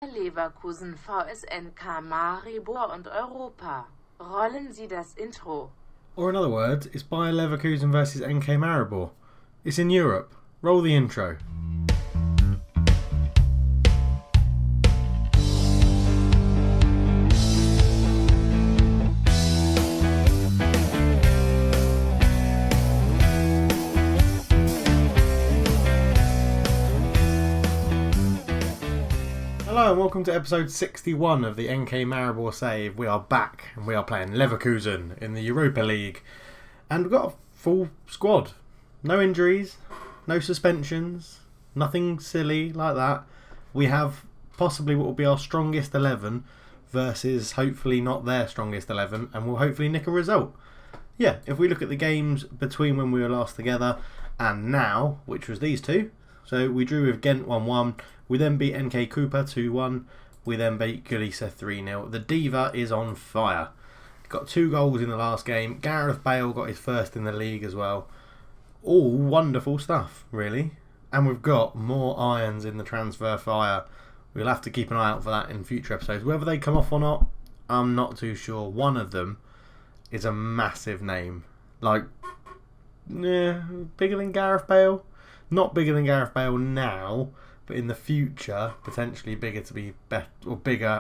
Leverkusen vs NK Maribor und Europa. Rollen Sie das Intro. Or in other words, it's Bayer Leverkusen versus NK Maribor. It's in Europe. Roll the intro. Hello and welcome to episode 61 of the NK Maribor Save. We are back and we are playing Leverkusen in the Europa League. And we've got a full squad. No injuries, no suspensions, nothing silly like that. We have possibly what will be our strongest 11 versus hopefully not their strongest 11, and we'll hopefully nick a result. Yeah, if we look at the games between when we were last together and now, which was these two. So we drew with Ghent 1-1. We then beat NK Cooper 2-1. We then beat Gulisa 3-0. The Diva is on fire. Got 2 goals in the last game. Gareth Bale got his first in the league as well. All wonderful stuff, really. And we've got more irons in the transfer fire. We'll have to keep an eye out for that in future episodes. Whether they come off or not, I'm not too sure. One of them is a massive name. Like, bigger than Gareth Bale. Not bigger than Gareth Bale now, but in the future, potentially bigger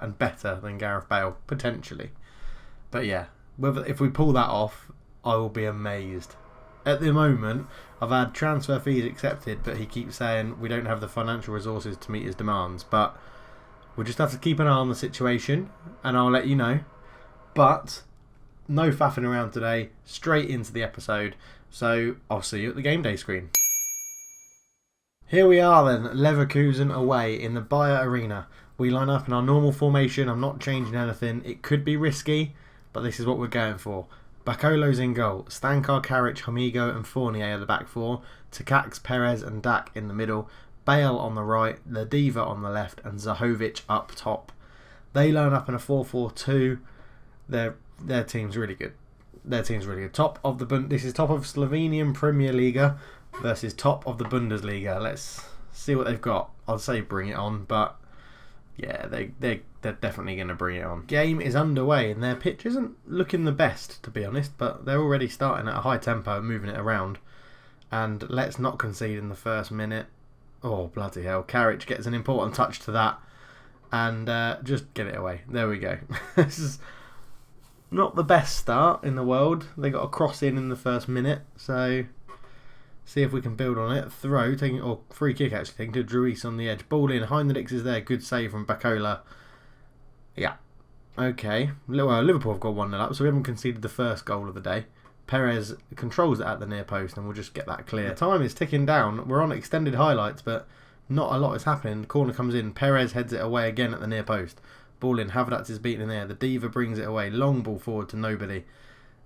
and better than Gareth Bale, potentially. But yeah, if we pull that off, I will be amazed. At the moment, I've had transfer fees accepted, but he keeps saying we don't have the financial resources to meet his demands. But we'll just have to keep an eye on the situation, and I'll let you know. But no faffing around today, straight into the episode. So I'll see you at the game day screen. Here we are then, Leverkusen away in the Bayer Arena. We line up in our normal formation. I'm not changing anything. It could be risky, but this is what we're going for. Bakolo's in goal. Stankar, Karic, Homigo and Fournier are the back four. Takacs, Perez and Dak in the middle. Bale on the right, the Diva on the left and Zahovic up top. They line up in a 4-4-2. Their team's really good. This is top of Slovenian Premier Liga versus top of the Bundesliga. Let's see what they've got. I'd say bring it on, but yeah, they're definitely going to bring it on. Game is underway and their pitch isn't looking the best, to be honest, but they're already starting at a high tempo and moving it around. And let's not concede in the first minute. Oh, bloody hell. Karic gets an important touch to that and just get it away. There we go. This is not the best start in the world. They got a cross in the first minute, so see if we can build on it. Free kick actually, taking to Druis on the edge. Ball in, Heinrich is there. Good save from Bakola. Yeah. Okay. Well, Liverpool have got 1-0 up, so we haven't conceded the first goal of the day. Perez controls it at the near post, and we'll just get that clear. The time is ticking down. We're on extended highlights, but not a lot is happening. The corner comes in. Perez heads it away again at the near post. Ball in, Havertz is beaten in there. The Diva brings it away. Long ball forward to nobody.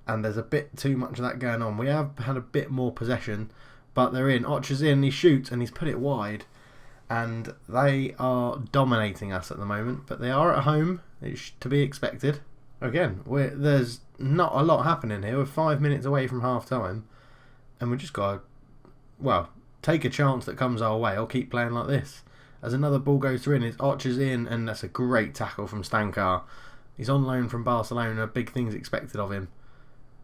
And there's a bit too much of that going on. We have had a bit more possession, but they're in. Otcher's in, he shoots, and he's put it wide. And they are dominating us at the moment, but they are at home. It's to be expected. Again, there's not a lot happening here. We're 5 minutes away from half-time, and we just got to, take a chance that comes our way or keep playing like this. As another ball goes through, it's Otcher's in, and that's a great tackle from Stankar. He's on loan from Barcelona, big things expected of him.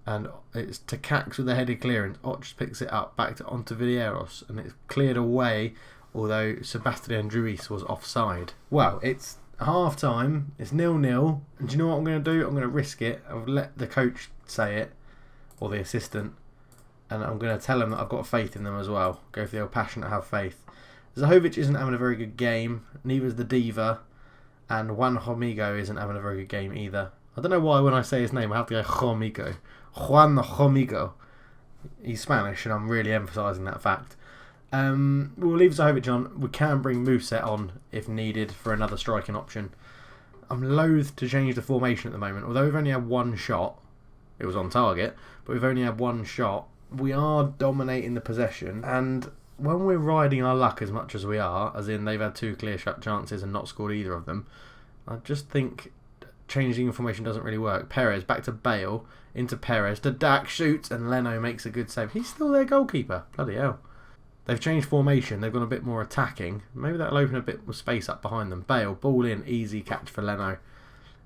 And it's Takacs with a headed clearance. Otch picks it up back to Ontiveros, and it's cleared away, although Sebastian Druis was offside. Well, it's half time, it's 0-0, and do you know what I'm going to do? I'm going to risk it. I'll let the coach say it, or the assistant, and I'm going to tell them that I've got faith in them as well. Go for the old passion to have faith. Zahovic isn't having a very good game, neither is the Diva, and Juan Homigo isn't having a very good game either. I don't know why when I say his name I have to go Homigo. Juan Homigo. He's Spanish and I'm really emphasising that fact. We'll leave Zahovic on. We can bring Muset on if needed for another striking option. I'm loath to change the formation at the moment. Although we've only had one shot. It was on target. But we've only had one shot. We are dominating the possession. And when we're riding our luck as much as we are, as in they've had 2 clear shot chances and not scored either of them, I just think changing information doesn't really work. Perez back to Bale, into Perez, to Dak, shoots, and Leno makes a good save. He's still their goalkeeper. Bloody hell. They've changed formation. They've gone a bit more attacking. Maybe that'll open a bit more space up behind them. Bale, ball in, easy catch for Leno.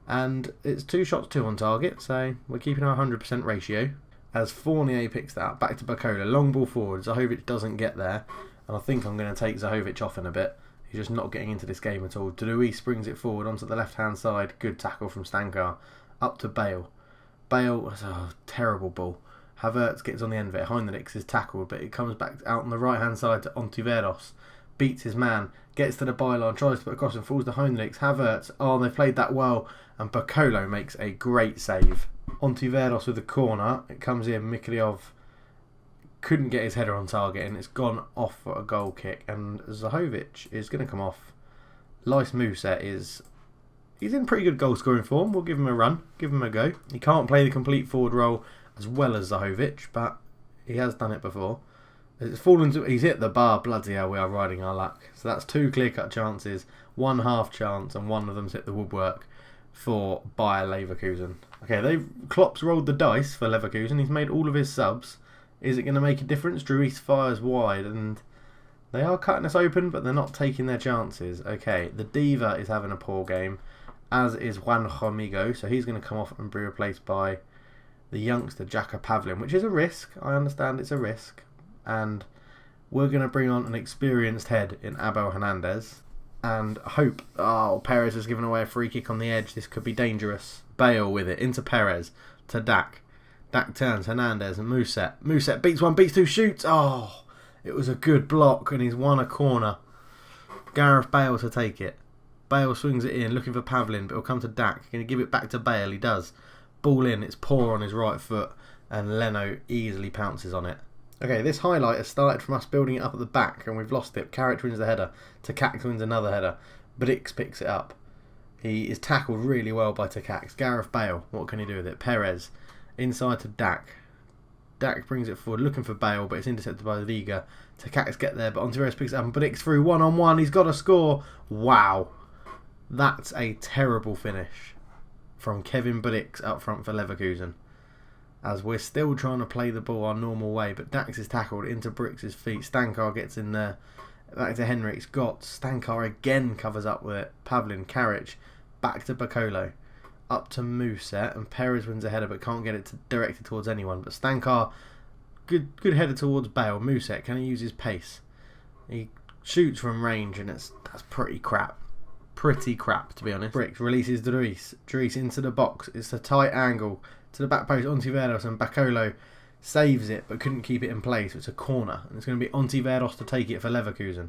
And it's 2 shots, 2 on target. So we're keeping our 100% ratio. As Fournier picks that up, back to Bakola. Long ball forward. Zahovic doesn't get there. And I think I'm going to take Zahovic off in a bit. He's just not getting into this game at all. Luis brings it forward onto the left-hand side. Good tackle from Stankar. Up to Bale. Bale, terrible ball. Havertz gets on the end of it. Heinrichs is tackled, but it comes back out on the right-hand side to Ontiveros. Beats his man. Gets to the byline. Tries to put across and falls to Heinrichs. Havertz. Oh, they played that well. And Bacolo makes a great save. Ontiveros with the corner. It comes in. Mikhailov couldn't get his header on target, and it's gone off for a goal kick. And Zahovic is going to come off. Lys Mousset he's in pretty good goal scoring form. We'll give him a run. Give him a go. He can't play the complete forward role as well as Zahovic, but he has done it before. He's hit the bar. Bloody hell, we are riding our luck. So that's 2 clear-cut chances, 1 half chance, and 1 of them's hit the woodwork for Bayer Leverkusen. Okay, Klopp's rolled the dice for Leverkusen. He's made all of his subs. Is it going to make a difference? Druis fires wide, and they are cutting us open, but they're not taking their chances. Okay, the Diva is having a poor game, as is Juan Jomigo, so he's going to come off and be replaced by the youngster Jaka Pavlin, which is a risk. I understand it's a risk. And we're going to bring on an experienced head in Abel Hernandez. And hope... Oh, Perez has given away a free kick on the edge. This could be dangerous. Bale with it. Into Perez. To Dak. Dak turns. Hernandez and Mousset. Mousset beats 1, beats 2, shoots. Oh, it was a good block and he's won a corner. Gareth Bale to take it. Bale swings it in, looking for Pavlin, but it'll come to Dak. Going to give it back to Bale. He does. Ball in, it's poor on his right foot, and Leno easily pounces on it. Okay, this highlight has started from us building it up at the back, and we've lost it. Carrick wins the header. Takacs wins another header. Brix picks it up. He is tackled really well by Takacs. Gareth Bale, what can he do with it? Perez, inside to Dak. Dak brings it forward, looking for Bale, but it's intercepted by Liga. Takacs get there, but Ontiveros picks it up, and Brix through 1-on-1. He's got to score. Wow. That's a terrible finish from Kevin Brix up front for Leverkusen. As we're still trying to play the ball our normal way, but Dax is tackled into Brix's feet. Stankar gets in there. Back to Henrichs. Stankar again covers up with it. Pavlin, Carrick. Back to Bacolo. Up to Mousset. And Perez wins a header but can't get it directed towards anyone. But Stankar, good header towards Bale. Mousset, can he use his pace? He shoots from range and that's pretty crap. Pretty crap, to be honest. Brix releases Druis. Druis into the box. It's a tight angle to the back post. Ontiveros and Bacolo saves it but couldn't keep it in place. It's a corner and it's going to be Ontiveros to take it for Leverkusen.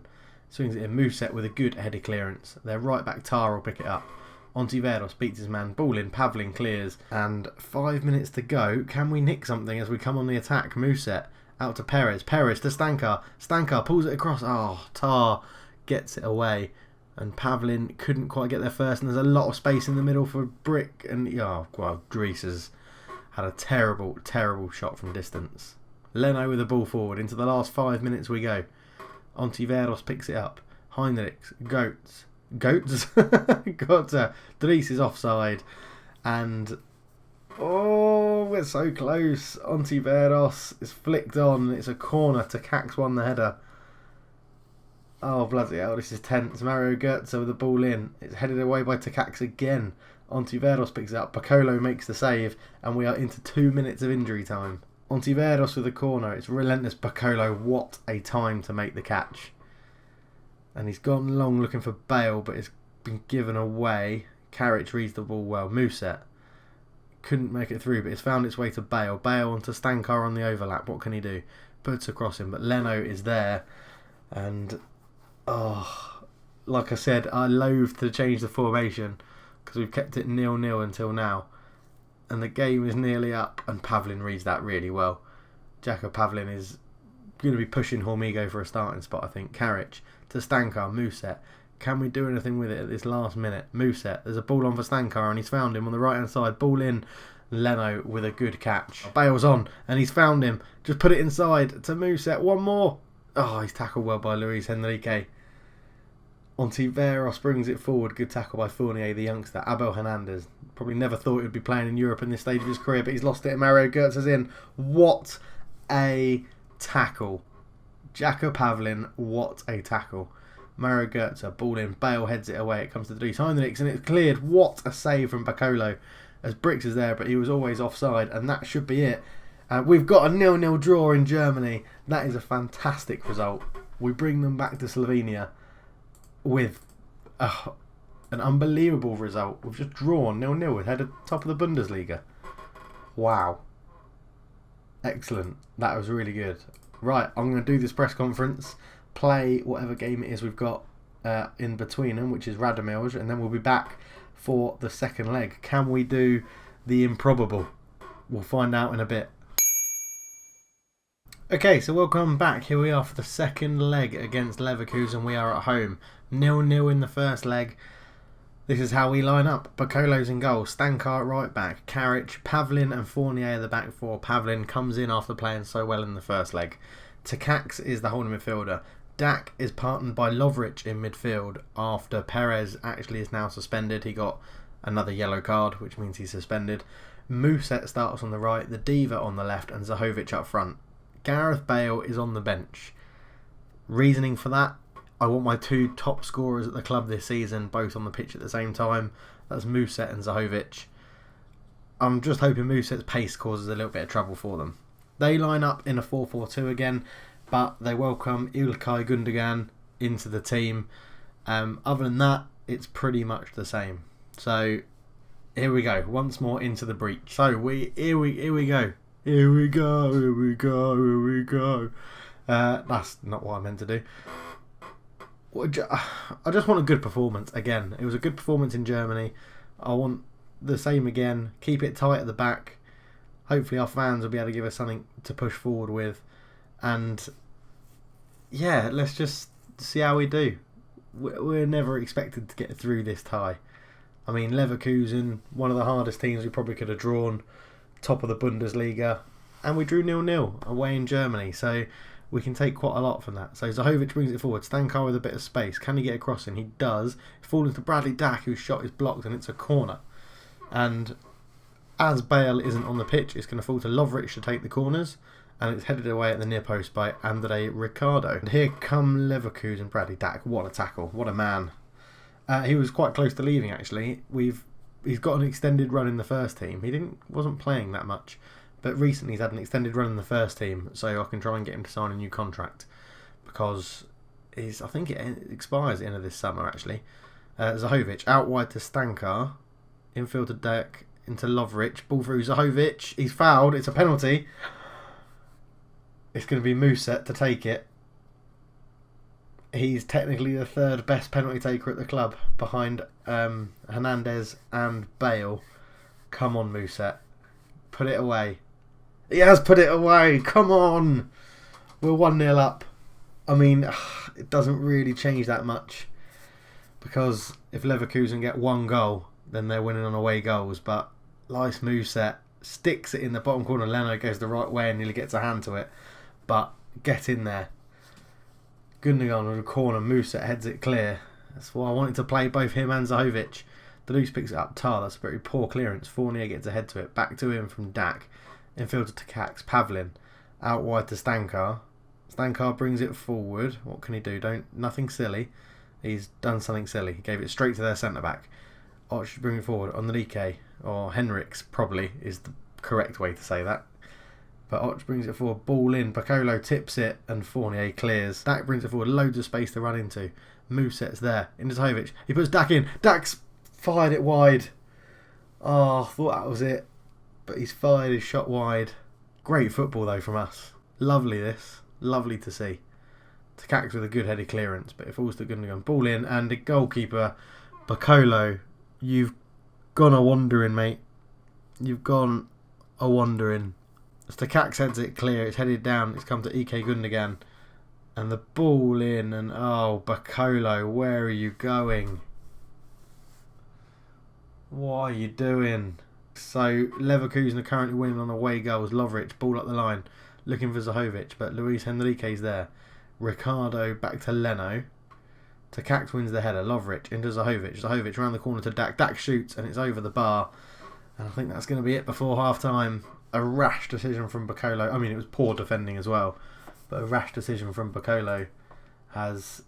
Swings it in. Mousset with a good header clearance. Their right back Tar will pick it up. Ontiveros beats his man. Ball in. Pavlin clears. And 5 minutes to go. Can we nick something as we come on the attack? Mousset out to Perez. Perez to Stankar. Stankar pulls it across. Oh, Tar gets it away. And Pavlin couldn't quite get there first. And there's a lot of space in the middle for Brick. And, Dries has had a terrible, terrible shot from distance. Leno with the ball forward. Into the last 5 minutes we go. Ontiveros picks it up. Heinrichs. Goats. Dries is offside. And, we're so close. Ontiveros is flicked on. It's a corner. Takacs won the header. Oh, bloody hell, this is tense. Mario Götze with the ball in. It's headed away by Takacs again. Ontiveros picks it up. Bacolo makes the save. And we are into 2 minutes of injury time. Ontiveros with the corner. It's relentless. Bacolo, what a time to make the catch. And he's gone long looking for Bale, but it's been given away. Carrick reads the ball well. Mousset couldn't make it through, but it's found its way to Bale. Bale onto Stankar on the overlap. What can he do? Puts across him, but Leno is there. And... like I said, I loathe to change the formation because we've kept it 0-0 until now. And the game is nearly up and Pavlin reads that really well. Jaka Pavlin is going to be pushing Hormigo for a starting spot, I think. Carrick to Stankar, Mousset. Can we do anything with it at this last minute? Mousset, there's a ball on for Stankar and he's found him on the right hand side. Ball in. Leno with a good catch. Bale's on and he's found him. Just put it inside to Mousset. One more. Oh, he's tackled well by Luis Enrique. Ontiveros brings it forward. Good tackle by Fournier, the youngster. Abel Hernandez. Probably never thought he would be playing in Europe in this stage of his career, but he's lost it. Mario Götze is in. What a tackle. Jaka Pavlin, what a tackle. Mario Götze, ball in, Bale heads it away, it comes to Dries Heinrichs and it's cleared. What a save from Bakolo, as Bricks is there, but he was always offside, and that should be it. We've got a 0-0 draw in Germany. That is a fantastic result. We bring them back to Slovenia with an unbelievable result. We've just drawn 0-0 ahead of top of the Bundesliga. Wow. Excellent. That was really good. Right, I'm going to do this press conference, play whatever game it is we've got in between them, which is Radomil's, and then we'll be back for the second leg. Can we do the improbable? We'll find out in a bit. Okay, so welcome back. Here we are for the second leg against Leverkusen. We are at home. 0-0 in the first leg. This is how we line up. Bakolo's in goal. Stankar at right back. Karic, Pavlin and Fournier are the back four. Pavlin comes in after playing so well in the first leg. Takacs is the holding midfielder. Dak is partnered by Lovric in midfield after Perez actually is now suspended. He got another yellow card, which means he's suspended. Muset starts on the right, the Diva on the left, and Zahovic up front. Gareth Bale is on the bench. Reasoning for that, I want my two top scorers at the club this season both on the pitch at the same time. That's Muset and Zahovic. I'm just hoping Muset's pace causes a little bit of trouble for them. They line up in a 4-4-2 again, but they welcome İlkay Gundogan into the team. Other than that, it's pretty much the same. So here we go, once more into the breach. So here we go. Here we go. That's not what I meant to do. I just want a good performance again. It was a good performance in Germany. I want the same again. Keep it tight at the back. Hopefully our fans will be able to give us something to push forward with. And yeah, let's just see how we do. We're never expected to get through this tie. I mean, Leverkusen, one of the hardest teams we probably could have drawn. Top of the Bundesliga. And we drew 0-0 away in Germany. So we can take quite a lot from that. So Zahovic brings it forward. Stankar with a bit of space. Can he get a cross in? He does. Falling to Bradley Dack, whose shot is blocked, and it's a corner. And as Bale isn't on the pitch, it's going to fall to Lovric to take the corners. And it's headed away at the near post by Andre Ricardo. And here come Leverkusen. Bradley Dack. What a tackle. What a man. He was quite close to leaving, actually. He's got an extended run in the first team. He wasn't playing that much. But recently he's had an extended run in the first team, so I can try and get him to sign a new contract, because I think it expires at the end of this summer actually. Zahovic out wide to Stankar, infield to Dek, into Lovric, ball through Zahovic. He's fouled. It's a penalty. It's going to be Muset to take it. He's technically the third best penalty taker at the club, behind Hernandez and Bale. Come on, Muset, put it away. He has put it away. Come on. We're 1-0 up. I mean, it doesn't really change that much, because if Leverkusen get one goal, then they're winning on away goals. But Lys Muset sticks it in the bottom corner. Leno goes the right way and nearly gets a hand to it. But get in there. Gundogan on the corner. Muset heads it clear. That's why I wanted to play both him and Zahovic. Deleuze picks it up. That's a very poor clearance. Fournier gets ahead to it. Back to him from Dak. Infield to Takacs. Pavlin. Out wide to Stankar. Stankar brings it forward. What can he do? Nothing silly. He's done something silly. He gave it straight to their centre-back. Should bring it forward. Enrique, or Henrichs probably is the correct way to say that. But Och brings it forward. Ball in. Bakolo tips it and Fournier clears. Dak brings it forward. Loads of space to run into. Muset's there. Into Zahovic. He puts Dak in. Dak's fired it wide. Oh, I thought that was it. But he's fired his shot wide. Great football though from us. Lovely this. Lovely to see. Takacs with a good headed clearance, but it falls to Gundogan. Ball in, and the goalkeeper, Bakolo, you've gone a wandering, mate. You've gone a wandering. As Takacs heads it clear, it's headed down, it's come to NK Gundogan. And the ball in, and oh, Bakolo, where are you going? What are you doing? So Leverkusen are currently winning on away goals. Lovric, ball up the line, looking for Zahovic, but Luis Enrique's there. Ricardo back to Leno. Takacs wins the header. Lovric into Zahovic. Zahovic around the corner to Dak. Dak shoots and it's over the bar. And I think that's going to be it before half time. A rash decision from Bakolo. I mean, it was poor defending as well. But a rash decision from Piccolo has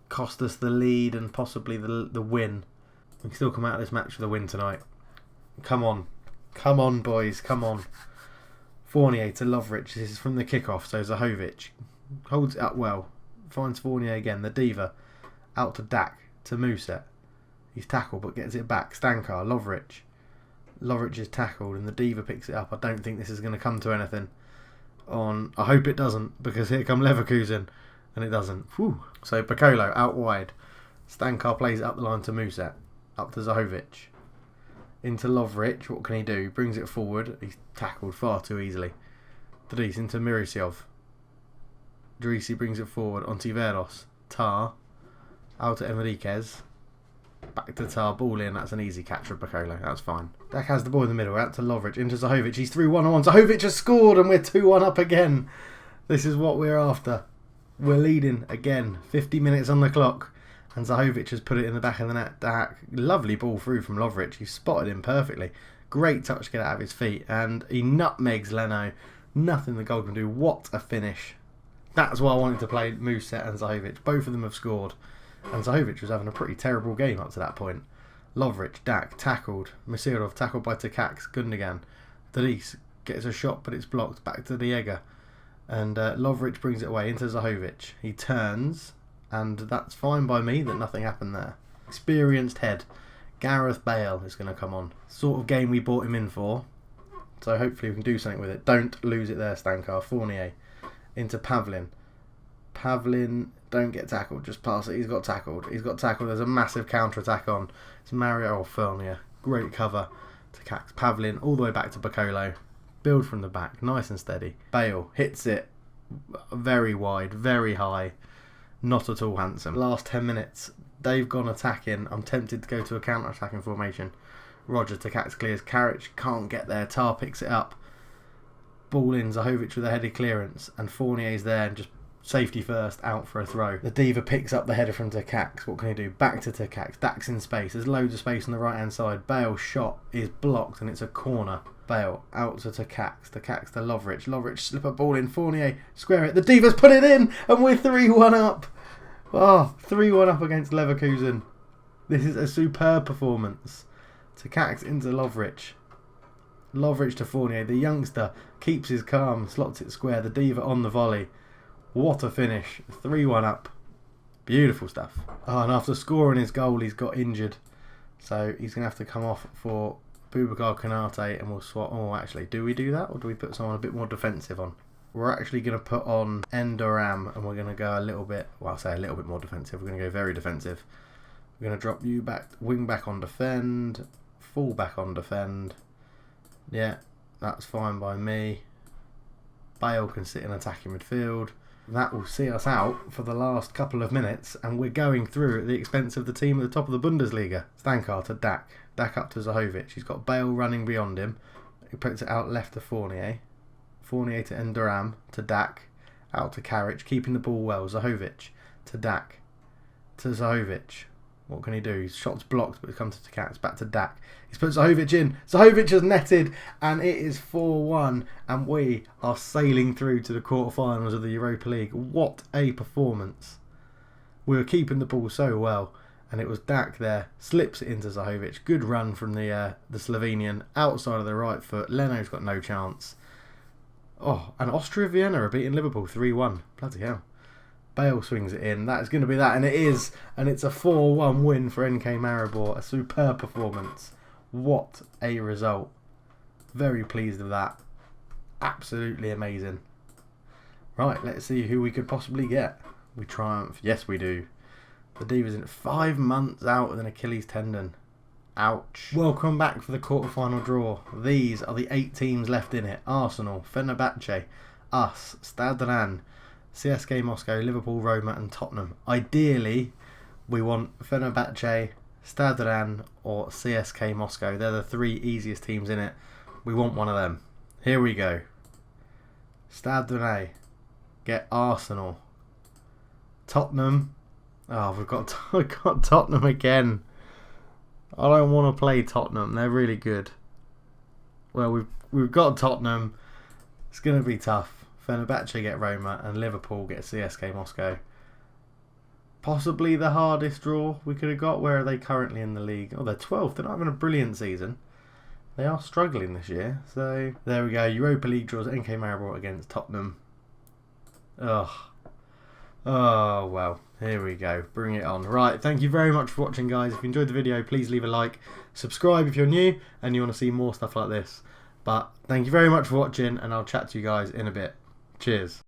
cost us the lead and possibly the win. We can still come out of this match with a win tonight. Come on. Come on, boys. Come on. Fournier to Lovric. This is from the kickoff. So Zahovic holds it up well. Finds Fournier again. The diva. Out to Dak. To Muset. He's tackled but gets it back. Stankar. Lovric. Lovric is tackled and the diva picks it up. I don't think this is going to come to anything. I hope it doesn't, because here come Leverkusen and it doesn't. Whew. So Piccolo out wide. Stankar plays it up the line to Muset. Up to Zahovic. Into Lovric. What can he do? Brings it forward. He's tackled far too easily. Dries into Mirisyov. Dries brings it forward onto Veros. Tar. Out to Enriquez. Back to Tar. Ball in. That's an easy catch for Piccolo. That's fine. Dak has the ball in the middle. Out to Lovric. Into Zahovic. He's through 1-on-1. Zahovic has scored and we're 2-1 up again. This is what we're after. We're leading again. 50 minutes on the clock. And Zahovic has put it in the back of the net. Dak, lovely ball through from Lovric. He spotted him perfectly. Great touch to get out of his feet. And he nutmegs Leno. Nothing the goal can do. What a finish. That's why I wanted to play Muset and Zahovic. Both of them have scored. And Zahovic was having a pretty terrible game up to that point. Lovric, Dak, tackled. Masirov, tackled by Takacs. Gundogan. Dries gets a shot, but it's blocked. Back to Diego. And Lovric brings it away into Zahovic. He turns. And that's fine by me that nothing happened there. Experienced head. Gareth Bale is going to come on. Sort of game we bought him in for. So hopefully we can do something with it. Don't lose it there, Stankar. Fournier. Into Pavlin. Pavlin, don't get tackled. Just pass it. He's got tackled. He's got tackled. There's a massive counter-attack on. It's Mario Fournier. Great cover to Cax. Pavlin all the way back to Piccolo. Build from the back. Nice and steady. Bale hits it very wide, very high. Not at all handsome. Last 10 minutes, they've gone attacking. I'm tempted to go to a counter-attacking formation. Roger Takacs clears. Karic can't get there. Tar picks it up. Ball in. Zahovic with a heady clearance. And Fournier's there and just safety first, out for a throw. The diva picks up the header from Takacs. What can he do? Back to Takacs. Dak's in space. There's loads of space on the right-hand side. Bale's shot is blocked and it's a corner. Bale out to Takacs. Takacs to Lovric. Lovric slip a ball in. Fournier square it. The diva's put it in and we're 3-1 up. Oh, 3-1 up against Leverkusen. This is a superb performance. Takacs into Lovric. Lovric to Fournier. The youngster keeps his calm, slots it square. The diva on the volley. What a finish. 3-1 up. Beautiful stuff. Oh, and after scoring his goal, he's got injured. So he's going to have to come off for Boubacar Konate and we'll swap. Oh, actually, do we do that or do we put someone a bit more defensive on? We're actually going to put on Endoram and we're going to go a little bit, well, I'll say a little bit more defensive. We're going to go very defensive. We're going to drop you back, wing back on defend, full back on defend. Yeah, that's fine by me. Bale can sit in attacking midfield. That will see us out for the last couple of minutes and we're going through at the expense of the team at the top of the Bundesliga. Stankar to Dak. Dak up to Zahovic. He's got Bale running beyond him. He puts it out left to Fournier. Fournier to Endoram to Dak. Out to Karic. Keeping the ball well. Zahovic to Dak. To Zahovic. What can he do? His shot's blocked but it comes to Takacs. Back to Dak. He's put Zahovic in. Zahovic has netted and it is 4-1 and we are sailing through to the quarterfinals of the Europa League. What a performance. We were keeping the ball so well and it was Dak there. Slips it into Zahovic. Good run from the Slovenian outside of the right foot. Leno's got no chance. Oh, and Austria Vienna are beating Liverpool 3-1. Bloody hell. Bale swings it in. That is going to be that, and it is. And it's a 4-1 win for NK Maribor. A superb performance. What a result. Very pleased with that. Absolutely amazing. Right, let's see who we could possibly get. We triumph. Yes, we do. The Diva's in 5 months out with an Achilles tendon. Ouch. Welcome back for the quarterfinal draw. These are the 8 teams left in it. Arsenal, Fenerbahce, us, Stade Rennes, CSK Moscow, Liverpool, Roma and Tottenham. Ideally, we want Fenerbahce, Stade Rennes or CSK Moscow. They're the 3 easiest teams in it. We want one of them. Here we go. Stade Rennes get Arsenal. Tottenham. Oh, we've got Tottenham again. I don't want to play Tottenham. They're really good. Well, we've got Tottenham. It's going to be tough. Fenerbahce get Roma, and Liverpool get CSK Moscow. Possibly the hardest draw we could have got. Where are they currently in the league? Oh, they're 12th. They're not having a brilliant season. They are struggling this year. So there we go. Europa League draws NK Maribor against Tottenham. Ugh. Oh, well. Here we go. Bring it on. Right. Thank you very much for watching, guys. If you enjoyed the video, please leave a like. Subscribe if you're new and you want to see more stuff like this. But thank you very much for watching, and I'll chat to you guys in a bit. Cheers.